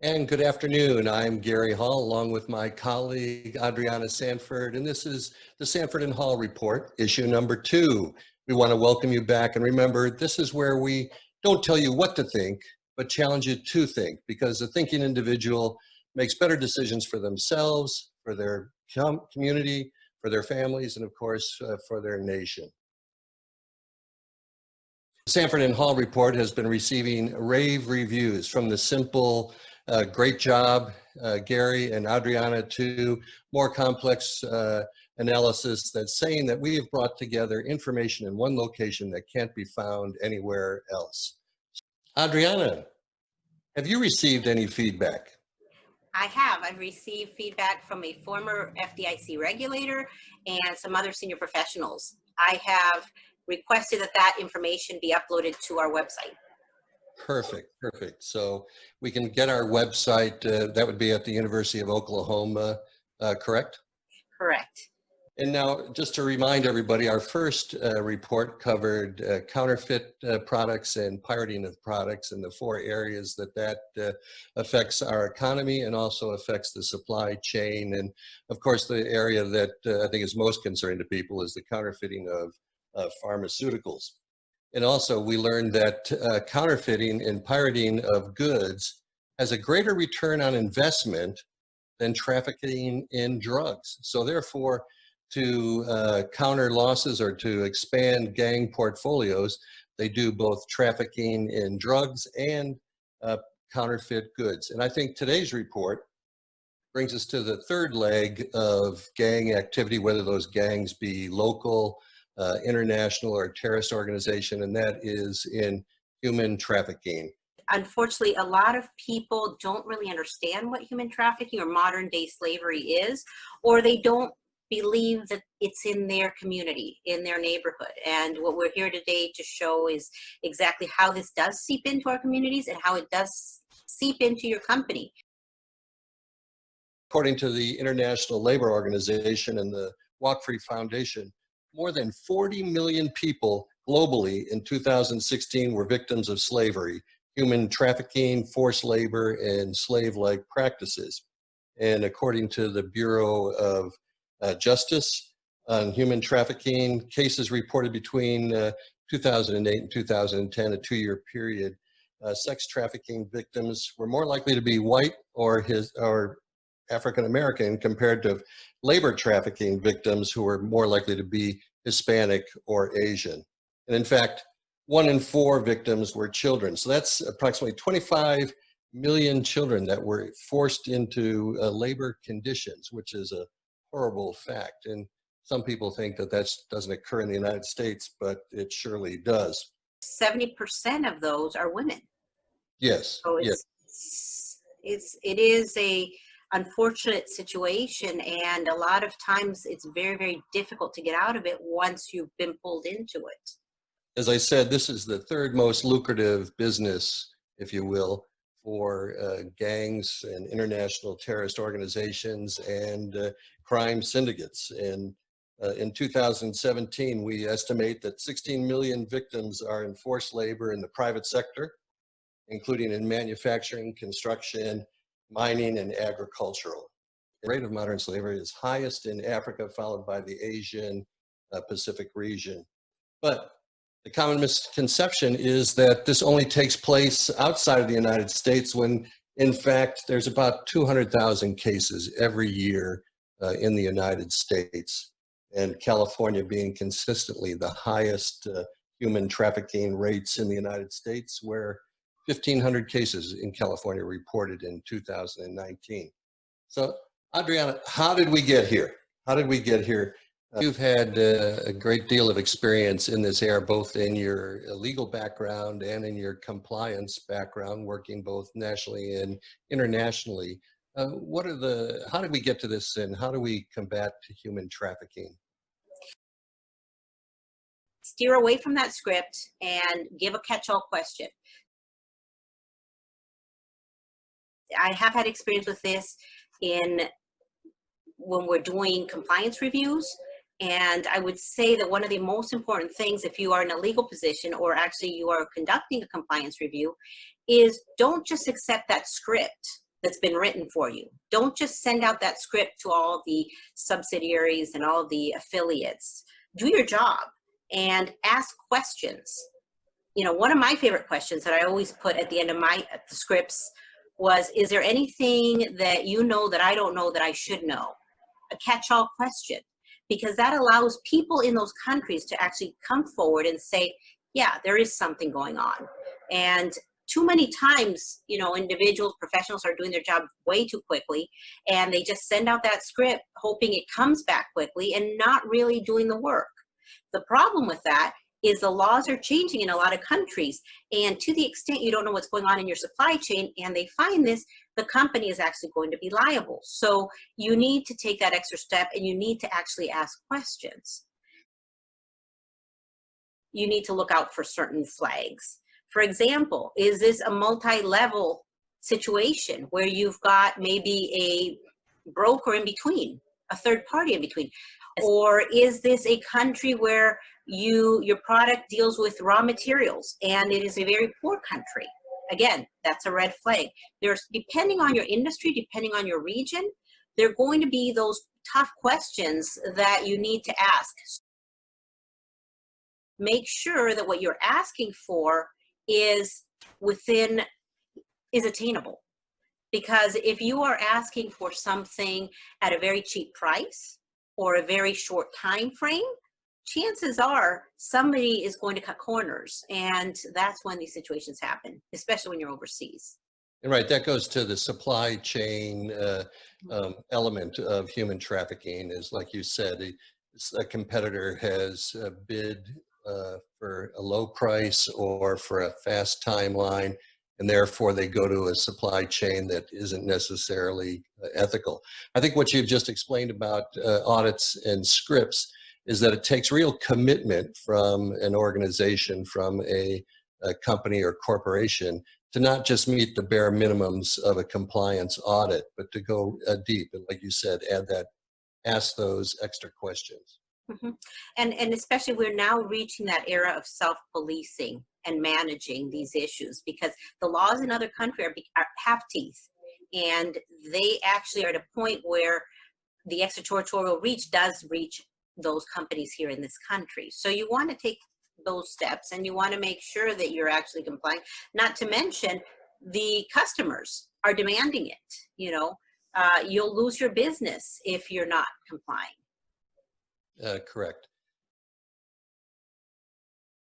And good afternoon. I'm Garry Hall, along with my colleague, Adriana Sanford, and this is the Sanford Hall Report, issue number 2. We want to welcome you back, and remember, this is where we don't tell you what to think, but challenge you to think, because a thinking individual makes better decisions for themselves, for their community, for their families, and of course, for their nation. The Sanford Hall Report has been receiving rave reviews from the simple, great job, Garry and Adriana, to more complex analysis that's saying that we have brought together information in one location that can't be found anywhere else. Adriana, have you received any feedback? I have. I've received feedback from a former FDIC regulator and some other senior professionals. I have requested that information be uploaded to our website. Perfect. So we can get our website, that would be at the University of Oklahoma, correct? Correct. And now, just to remind everybody, our first report covered counterfeit products and pirating of products, and the 4 areas that affects our economy and also affects the supply chain. And of course, the area that I think is most concerning to people is the counterfeiting of pharmaceuticals. And also, we learned that counterfeiting and pirating of goods has a greater return on investment than trafficking in drugs. So therefore, to counter losses or to expand gang portfolios, they do both trafficking in drugs and counterfeit goods. And I think today's report brings us to the third leg of gang activity, whether those gangs be local, international, or terrorist organization, and that is in human trafficking. Unfortunately, a lot of people don't really understand what human trafficking or modern day slavery is, or they don't believe that it's in their community, in their neighborhood. And what we're here today to show is exactly how this does seep into our communities and how it does seep into your company. According to the International Labor Organization and the Walk Free Foundation, more than 40 million people globally in 2016 were victims of slavery, human trafficking, forced labor, and slave-like practices. And according to the Bureau of Justice on Human Trafficking, cases reported between 2008 and 2010, a 2-year period, sex trafficking victims were more likely to be white or African American compared to labor trafficking victims who were more likely to be Hispanic or Asian. And in fact, 1 in 4 victims were children. So that's approximately 25 million children that were forced into labor conditions, which is a horrible fact. And some people think that doesn't occur in the United States, but it surely does. 70% of those are women. Yes. So it is a unfortunate situation, and a lot of times it's very, very difficult to get out of it once you've been pulled into it. As I said, this is the 3rd most lucrative business, if you will, for gangs and international terrorist organizations and crime syndicates. And in 2017, we estimate that 16 million victims are in forced labor in the private sector, including in manufacturing, construction, mining, and agricultural. The rate of modern slavery is highest in Africa, followed by the Asian Pacific region. But the common misconception is that this only takes place outside of the United States, when in fact there's about 200,000 cases every year in the United States, and California being consistently the highest human trafficking rates in the United States, where 1,500 cases in California reported in 2019. So Adriana, how did we get here? You've had a great deal of experience in this area, both in your legal background and in your compliance background, working both nationally and internationally. How did we get to this, and how do we combat human trafficking? Steer away from that script and give a catch-all question. I have had experience with this when we're doing compliance reviews. And I would say that one of the most important things, if you are in a legal position or actually you are conducting a compliance review, is don't just accept that script that's been written for you. Don't just send out that script to all the subsidiaries and all the affiliates. Do your job and ask questions. You know, one of my favorite questions that I always put at the end of my scripts was, is there anything that you know that I don't know that I should know? A catch-all question, because that allows people in those countries to actually come forward and say, yeah, there is something going on. And too many times, you know, individuals, professionals are doing their job way too quickly, and they just send out that script hoping it comes back quickly and not really doing the work. The problem with that is the laws are changing in a lot of countries, and to the extent you don't know what's going on in your supply chain and they find this, the company is actually going to be liable. So you need to take that extra step, and you need to actually ask questions. You need to look out for certain flags. For example, is this a multi-level situation where you've got maybe a broker in between, a third party in between? Or is this a country where your product deals with raw materials and it is a very poor country? Again, that's a red flag. There's, depending on your industry, depending on your region, there are going to be those tough questions that you need to ask. Make sure that what you're asking for is attainable. Because if you are asking for something at a very cheap price or a very short time frame, chances are somebody is going to cut corners, and that's when these situations happen, especially when you're overseas. And right, that goes to the supply chain element of human trafficking. Is like you said, a competitor has bid for a low price or for a fast timeline, and therefore they go to a supply chain that isn't necessarily ethical. I think what you've just explained about audits and scripts is that it takes real commitment from an organization, from a company or corporation, to not just meet the bare minimums of a compliance audit, but to go deep. And like you said, ask those extra questions. Mm-hmm. And especially we're now reaching that era of self-policing and managing these issues, because the laws in other countries have teeth, and they actually are at a point where the extraterritorial reach does reach those companies here in this country. So you want to take those steps, and you want to make sure that you're actually complying. Not to mention the customers are demanding it. You know, you'll lose your business if you're not complying. Correct.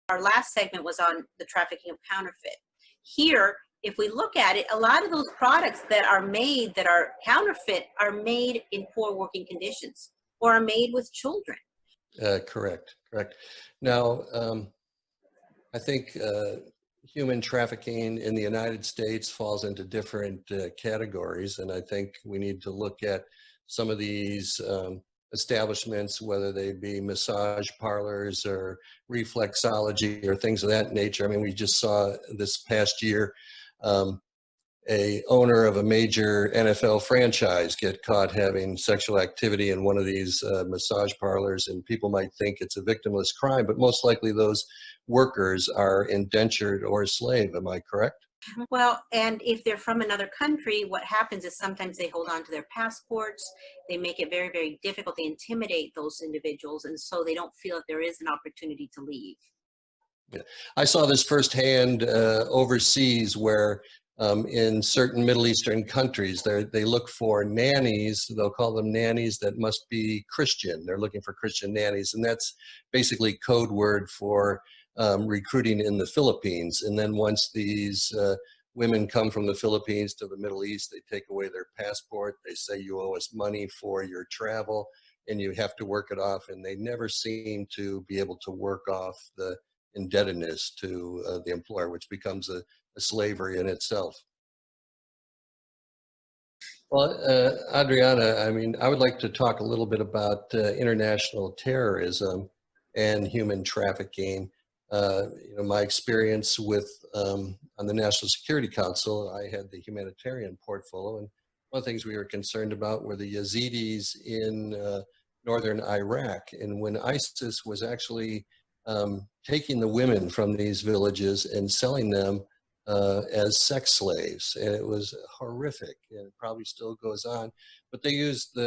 Our last segment was on the trafficking of counterfeit. Here, if we look at it, a lot of those products that are made that are counterfeit are made in poor working conditions or are made with children. Correct. Now, I think human trafficking in the United States falls into different categories, and I think we need to look at some of these establishments, whether they be massage parlors or reflexology or things of that nature. I mean, we just saw this past year a owner of a major NFL franchise get caught having sexual activity in one of these massage parlors, and people might think it's a victimless crime, but most likely those workers are indentured or slave. Am I correct? Well, and if they're from another country, what happens is sometimes they hold on to their passports. They make it very, very difficult. They intimidate those individuals, and so they don't feel that there is an opportunity to leave. Yeah. I saw this firsthand overseas, where in certain Middle Eastern countries, they look for nannies. They'll call them nannies that must be Christian. They're looking for Christian nannies, and that's basically code word for recruiting in the Philippines. And then once these women come from the Philippines to the Middle East, they take away their passport. They say, you owe us money for your travel, and you have to work it off. And they never seem to be able to work off the indebtedness to the employer, which becomes a slavery in itself. Well, Adriana, I mean, I would like to talk a little bit about international terrorism and human trafficking. My experience with on the National Security Council, I had the humanitarian portfolio, and one of the things we were concerned about were the Yazidis in northern Iraq. And when ISIS was actually taking the women from these villages and selling them as sex slaves, and it was horrific, and it probably still goes on. But they used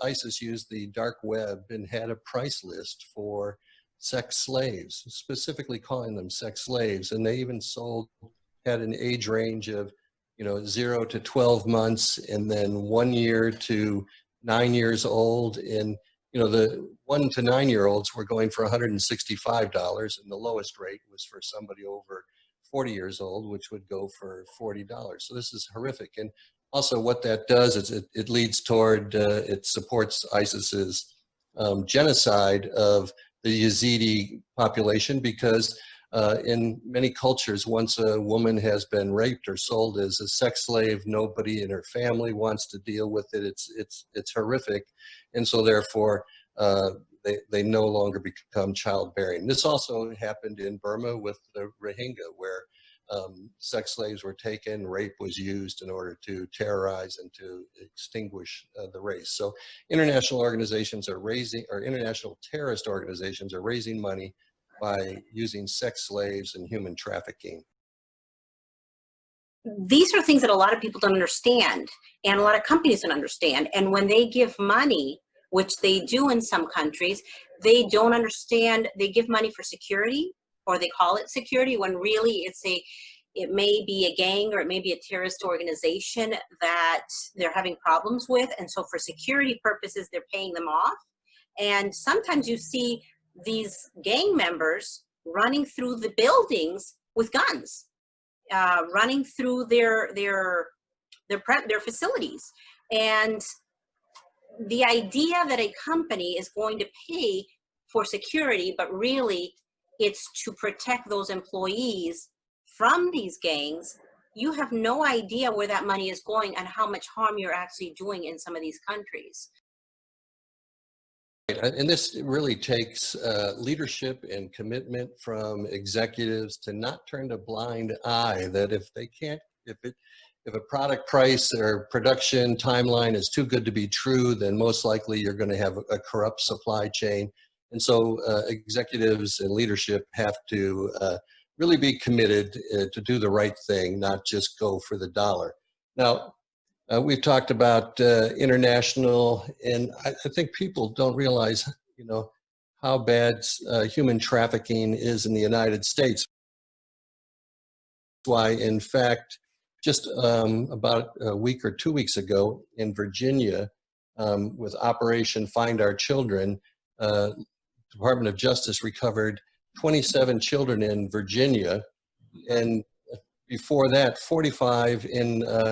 ISIS used the dark web and had a price list for sex slaves, specifically calling them sex slaves, and they even had an age range of 0 to 12 months, and then 1 year to 9 years old. And the 1 to 9 year olds were going for $165, and the lowest rate was for somebody over 40 years old, which would go for $40. So this is horrific. And also what that does is it leads toward, it supports ISIS's genocide of the Yazidi population, because in many cultures, once a woman has been raped or sold as a sex slave, nobody in her family wants to deal with it. It's horrific, and so therefore they no longer become childbearing. This also happened in Burma with the Rohingya, where sex slaves were taken, rape was used in order to terrorize and to extinguish the race. So international organizations are international terrorist organizations are raising money by using sex slaves and human trafficking. These are things that a lot of people don't understand, and a lot of companies don't understand. And when they give money, which they do in some countries, they don't understand. They give money for security, or they call it security, when really it may be a gang, or it may be a terrorist organization that they're having problems with. And so for security purposes, they're paying them off. And sometimes you see these gang members running through the buildings with guns, running through their facilities. And the idea that a company is going to pay for security, but really it's to protect those employees from these gangs, you have no idea where that money is going and how much harm you're actually doing in some of these countries. And this really takes leadership and commitment from executives to not turn a blind eye, that if a product price or production timeline is too good to be true, then most likely you're going to have a corrupt supply chain. And so executives and leadership have to really be committed to do the right thing, not just go for the dollar. Now, we've talked about international, and I think people don't realize, how bad human trafficking is in the United States. Why, in fact, just about a week or 2 weeks ago in Virginia, with Operation Find Our Children, Department of Justice recovered 27 children in Virginia, and before that, 45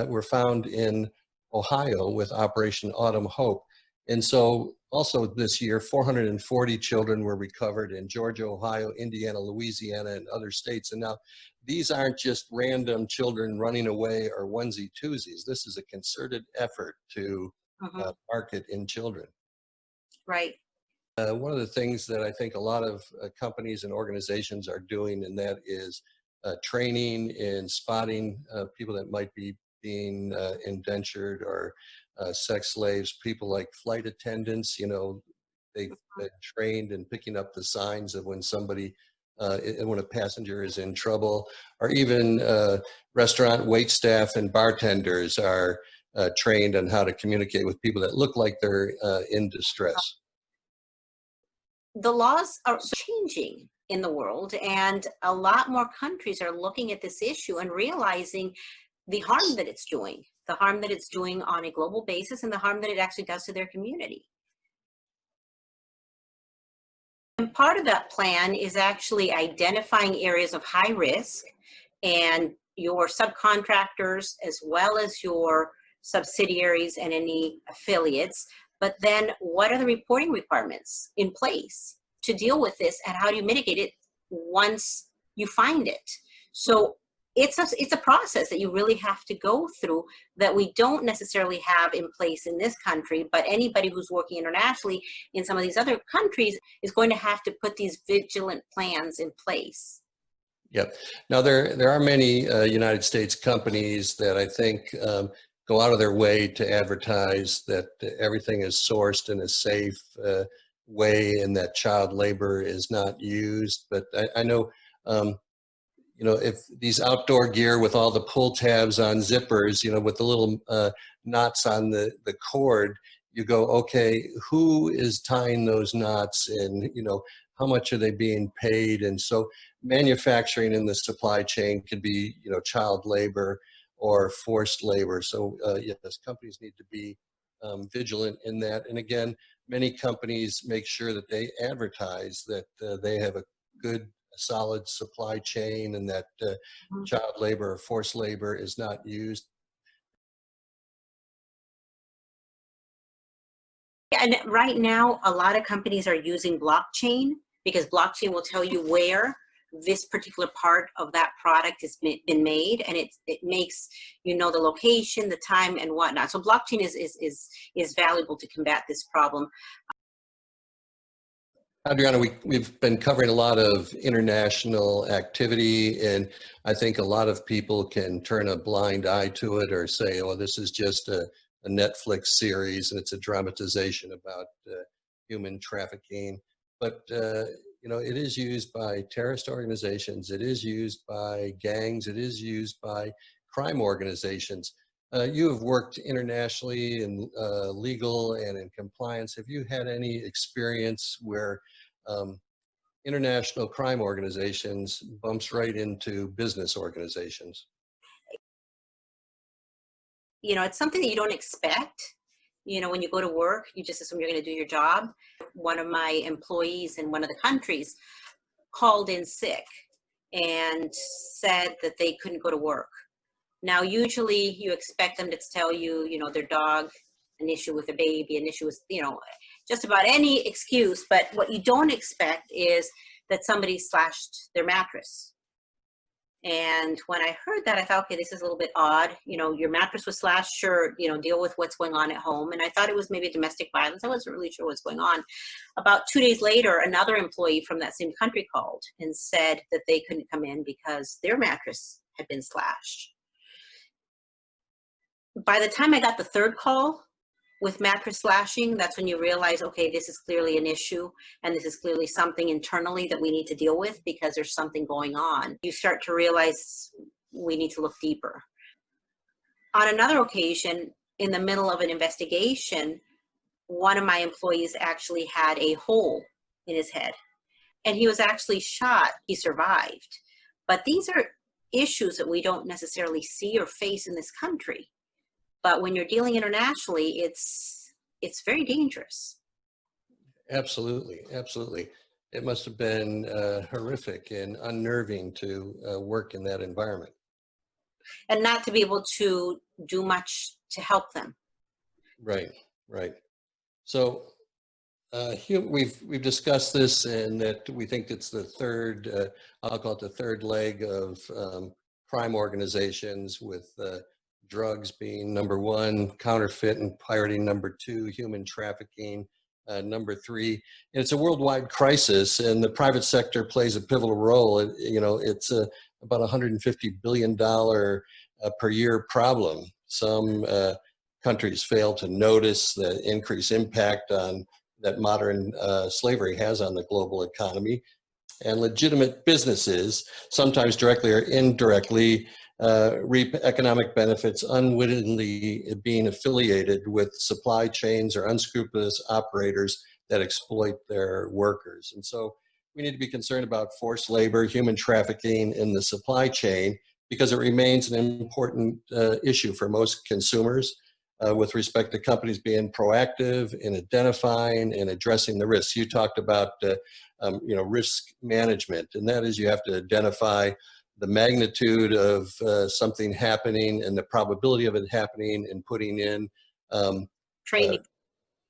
were found in Ohio with Operation Autumn Hope. And so also this year, 440 children were recovered in Georgia, Ohio, Indiana, Louisiana, and other states. And now these aren't just random children running away or onesie-twosies. This is a concerted effort to market in children. Right. One of the things that I think a lot of companies and organizations are doing, and that is training and spotting people that might be being indentured or sex slaves. People like flight attendants, they've been trained in picking up the signs of when when a passenger is in trouble, or even restaurant wait staff and bartenders are trained on how to communicate with people that look like they're in distress. The laws are changing in the world, and a lot more countries are looking at this issue and realizing the harm that it's doing on a global basis, and the harm that it actually does to their community. And part of that plan is actually identifying areas of high risk, and your subcontractors as well as your subsidiaries and any affiliates. But then what are the reporting requirements in place to deal with this, and how do you mitigate it once you find it? So it's a process that you really have to go through, that we don't necessarily have in place in this country, but anybody who's working internationally in some of these other countries is going to have to put these vigilant plans in place. Yep. Now there are many United States companies that I think go out of their way to advertise that everything is sourced in a safe way and that child labor is not used. But I know, you know, if these outdoor gear with all the pull tabs on zippers, you know, with the little knots on the cord, you go, okay, who is tying those knots, and, you know, how much are they being paid? And so manufacturing in the supply chain could be, you know, child labor or forced labor. So yes, companies need to be vigilant in that. And again, many companies make sure that they advertise that they have a good, solid supply chain, and that child labor or forced labor is not used. And right now, a lot of companies are using blockchain, because blockchain will tell you where this particular part of that product has been made, and it makes you know the location, the time, and whatnot. So blockchain is valuable to combat this problem. Adriana, we've been covering a lot of international activity, and I think a lot of people can turn a blind eye to it or say, oh, this is just a Netflix series and it's a dramatization about human trafficking. But, you know, it is used by terrorist organizations, it is used by gangs, it is used by crime organizations. You have worked internationally in legal and in compliance. Have you had any experience where international crime organizations bumps right into business organizations? You know, it's something that you don't expect. You know, when you go to work, you just assume you're going to do your job. One of my employees in one of the countries called in sick and said that they couldn't go to work. Now, usually you expect them to tell you, you know, their dog, an issue with a baby, an issue with, you know, just about any excuse. But what you don't expect is that somebody slashed their mattress. And when I heard that, I thought, okay, this is a little bit odd. You know, your mattress was slashed, sure, you know, deal with what's going on at home. And I thought it was maybe domestic violence. I wasn't really sure what's going on. About 2 days later, another employee from that same country called and said that they couldn't come in because their mattress had been slashed. By the time I got the third call with mattress slashing, that's when you realize, okay, this is clearly an issue, and this is clearly something internally that we need to deal with because there's something going on. You start to realize we need to look deeper. On another occasion, in the middle of an investigation, one of my employees actually had a hole in his head, and he was actually shot. He survived. But these are issues that we don't necessarily see or face in this country. But when you're dealing internationally, it's very dangerous. Absolutely, absolutely. It must have been horrific and unnerving to work in that environment. And not to be able to do much to help them. Right, right. So we've discussed this, and that we think it's the third, I'll call it the third leg of crime organizations, with drugs being number one, counterfeit and pirating number two, human trafficking number three. And it's a worldwide crisis, and the private sector plays a pivotal role. You know, it's about $150 billion per year problem. Some countries fail to notice the increased impact that modern slavery has on the global economy. And legitimate businesses, sometimes directly or indirectly, reap economic benefits unwittingly being affiliated with supply chains or unscrupulous operators that exploit their workers. And so we need to be concerned about forced labor, human trafficking in the supply chain, because it remains an important issue for most consumers, with respect to companies being proactive in identifying and addressing the risks. You talked about you know, risk management, and that is, you have to identify the magnitude of something happening and the probability of it happening, and putting in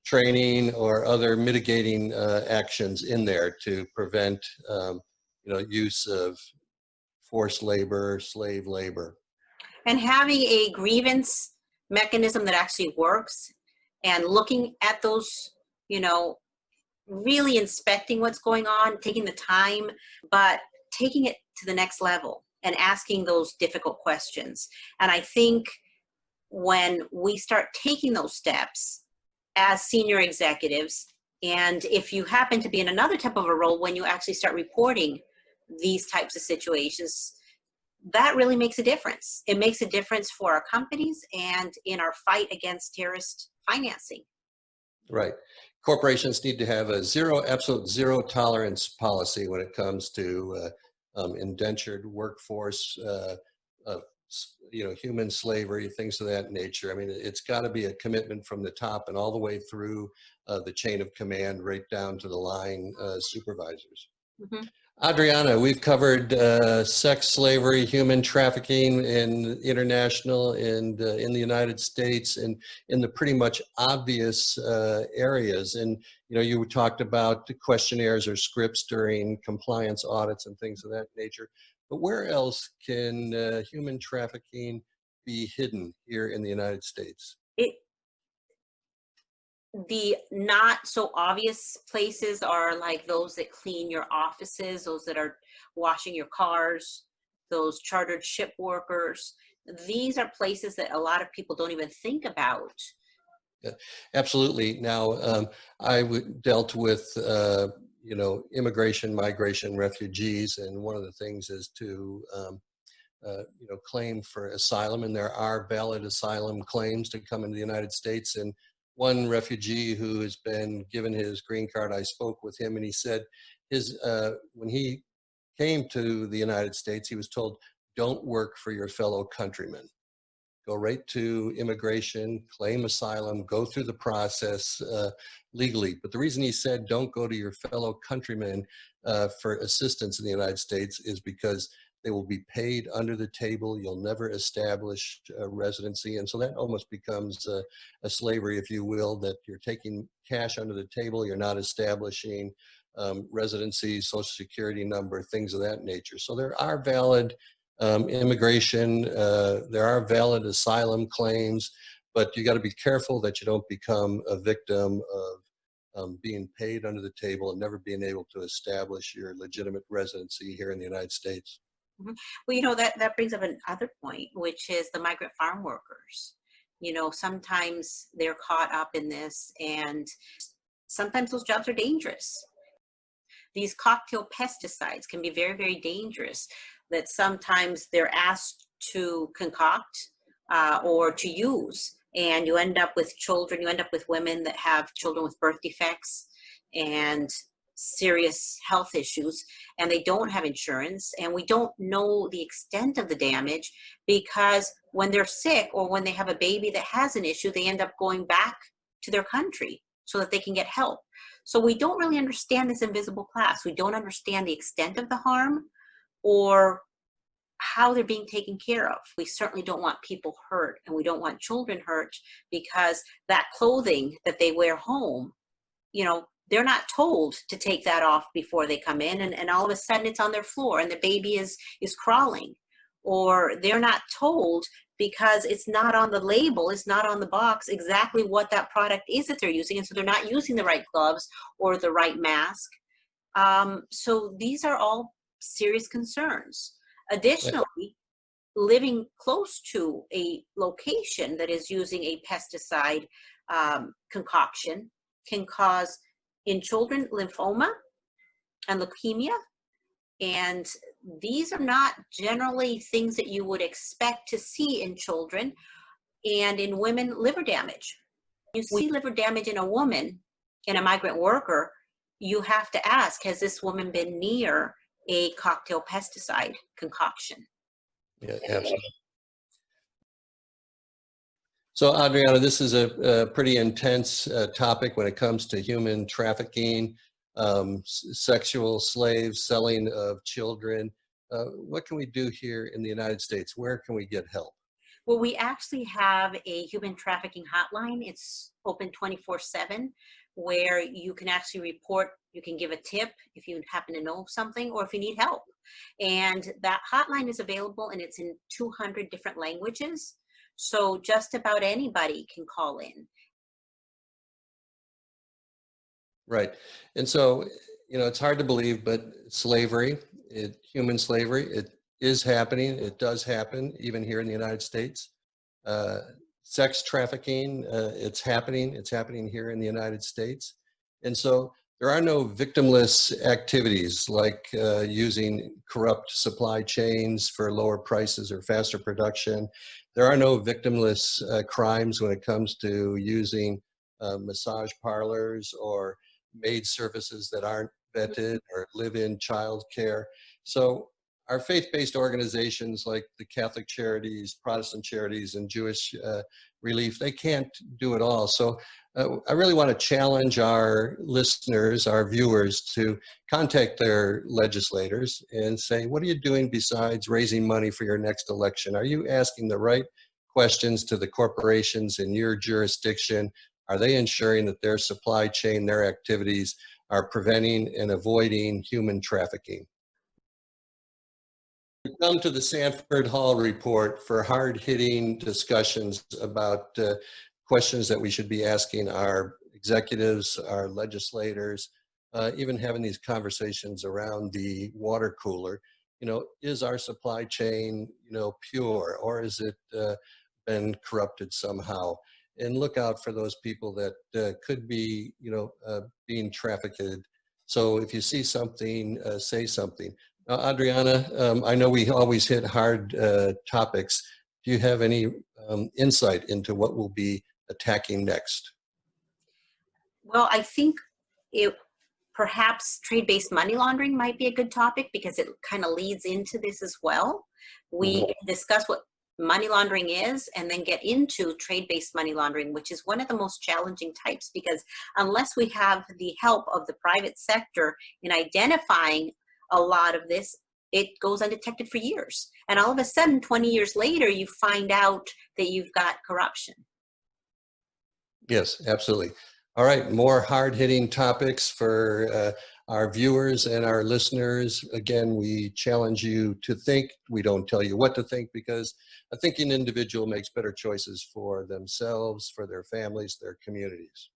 training or other mitigating actions in there to prevent you know, use of forced labor, slave labor. And having a grievance mechanism that actually works, and looking at those, you know, really inspecting what's going on, taking the time, but taking it to the next level and asking those difficult questions. And I think when we start taking those steps as senior executives, and if you happen to be in another type of a role, when you actually start reporting these types of situations that really makes a difference. It makes a difference for our companies and in our fight against terrorist financing. Right. Corporations need to have a absolute zero tolerance policy when it comes to indentured workforce, human slavery, things of that nature. I mean, it's got to be a commitment from the top and all the way through the chain of command, right down to the line supervisors. Mm-hmm. Adriana, we've covered sex slavery, human trafficking in international and in the United States, and in the pretty much obvious areas. And you talked about the questionnaires or scripts during compliance audits and things of that nature. But where else can human trafficking be hidden here in the United States? The not so obvious places are like those that clean your offices, those that are washing your cars, those chartered ship workers. These are places that a lot of people don't even think about. Yeah, absolutely. Now, dealt with immigration, migration, refugees, and one of the things is to claim for asylum, and there are valid asylum claims to come into the United States. And one refugee who has been given his green card, I spoke with him, and he said when he came to the United States, he was told, "Don't work for your fellow countrymen. Go right to immigration, claim asylum, go through the process legally." But the reason he said don't go to your fellow countrymen for assistance in the United States is because they will be paid under the table. You'll never establish residency. And so that almost becomes a slavery, if you will, that you're taking cash under the table. You're not establishing residency, social security number, things of that nature. So there are valid immigration, there are valid asylum claims, but you got to be careful that you don't become a victim of being paid under the table and never being able to establish your legitimate residency here in the United States. Mm-hmm. Well, that brings up another point, which is the migrant farm workers. Sometimes they're caught up in this, and sometimes those jobs are dangerous. These cocktail pesticides can be very, very dangerous, that sometimes they're asked to concoct or to use, and you end up with children, you end up with women that have children with birth defects and serious health issues, and they don't have insurance, and we don't know the extent of the damage, because when they're sick or when they have a baby that has an issue, they end up going back to their country so that they can get help. So we don't really understand this invisible class. We don't understand the extent of the harm or how they're being taken care of. We certainly don't want people hurt, and we don't want children hurt, because that clothing that they wear home, they're not told to take that off before they come in, and all of a sudden it's on their floor and the baby is crawling. Or they're not told, because it's not on the label, it's not on the box, exactly what that product is that they're using, and so they're not using the right gloves or the right mask. So these are all serious concerns. Additionally, living close to a location that is using a pesticide concoction can cause, in children, lymphoma and leukemia. And these are not generally things that you would expect to see in children. And in women, liver damage. You see liver damage in a woman, in a migrant worker, you have to ask, has this woman been near a cocktail pesticide concoction? Yeah, absolutely. So Adriana, this is a pretty intense topic when it comes to human trafficking, sexual slaves, selling of children. What can we do here in the United States? Where can we get help? Well, we actually have a human trafficking hotline. It's open 24/7, where you can actually report, you can give a tip if you happen to know something, or if you need help. And that hotline is available, and it's in 200 different languages. So just about anybody can call in. Right. And so, it's hard to believe, but slavery, human slavery, it is happening. It does happen even here in the United States. Sex trafficking, it's happening. It's happening here in the United States. And so There are no victimless activities like using corrupt supply chains for lower prices or faster production. There are no victimless crimes when it comes to using massage parlors or maid services that aren't vetted or live-in child care. So our faith-based organizations like the Catholic Charities, Protestant Charities, and Jewish Relief, they can't do it all. So I really want to challenge our listeners, our viewers, to contact their legislators and say, what are you doing besides raising money for your next election? Are you asking the right questions to the corporations in your jurisdiction? Are they ensuring that their supply chain, their activities are preventing and avoiding human trafficking? We come to the Sanford Hall Report for hard-hitting discussions about questions that we should be asking our executives, our legislators, even having these conversations around the water cooler. You know, is our supply chain, you know, pure, or is it been corrupted somehow? And look out for those people that could be, you know, being trafficked. So if you see something, say something. Adriana, I know we always hit hard topics. Do you have any insight into what we'll be attacking next? Well, I think it perhaps trade-based money laundering might be a good topic because it kind of leads into this as well. We discuss what money laundering is and then get into trade-based money laundering, which is one of the most challenging types, because unless we have the help of the private sector in identifying a lot of this, it goes undetected for years. And all of a sudden, 20 years later, you find out that you've got corruption. Yes, absolutely. All right, more hard-hitting topics for our viewers and our listeners. Again, we challenge you to think. We don't tell you what to think, because a thinking individual makes better choices for themselves, for their families, their communities.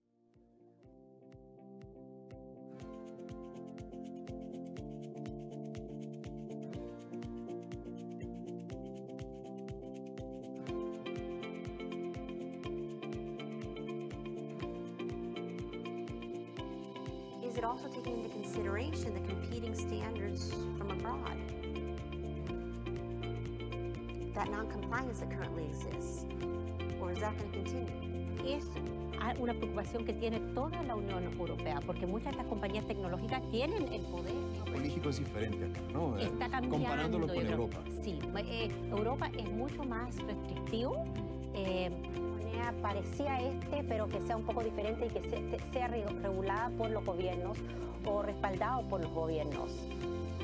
Is it also taking into consideration the competing standards from abroad? That non-compliance that currently exists? Or is that going to continue? Es una preocupación que tiene toda la Unión Europea, porque muchas de estas compañías tecnológicas tienen el poder. México es diferente acá, ¿no? Está cambiando. Comparándolo con Europa. Sí, Europa es mucho más restrictivo. Parecía pero que sea un poco diferente y que sea regulada por los gobiernos o respaldado por los gobiernos.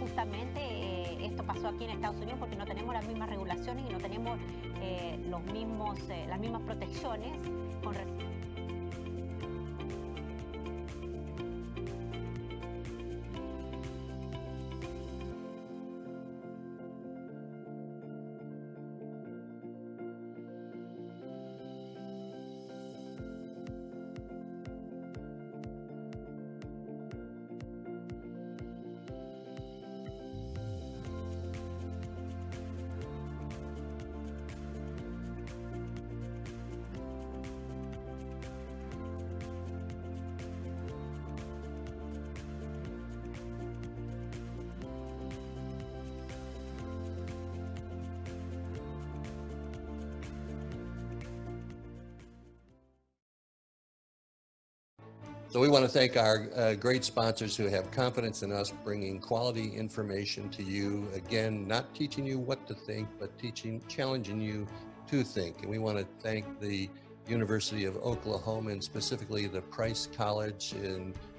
Justamente esto pasó aquí en Estados Unidos porque no tenemos las mismas regulaciones y no tenemos las mismas protecciones con respecto. So we want to thank our great sponsors who have confidence in us bringing quality information to you. Again, not teaching you what to think, but challenging you to think. And we want to thank the University of Oklahoma, and specifically the Price College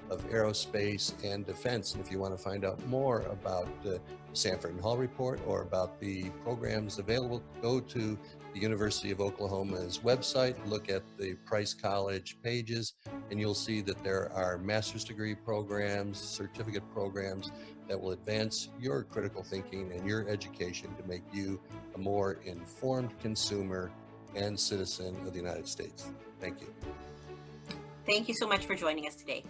of Aerospace and Defense. And if you want to find out more about the Sanford Hall Report or about the programs available, go to the University of Oklahoma's website, look at the Price College pages, and you'll see that there are master's degree programs, certificate programs that will advance your critical thinking and your education to make you a more informed consumer and citizen of the United States. Thank you. Thank you so much for joining us today.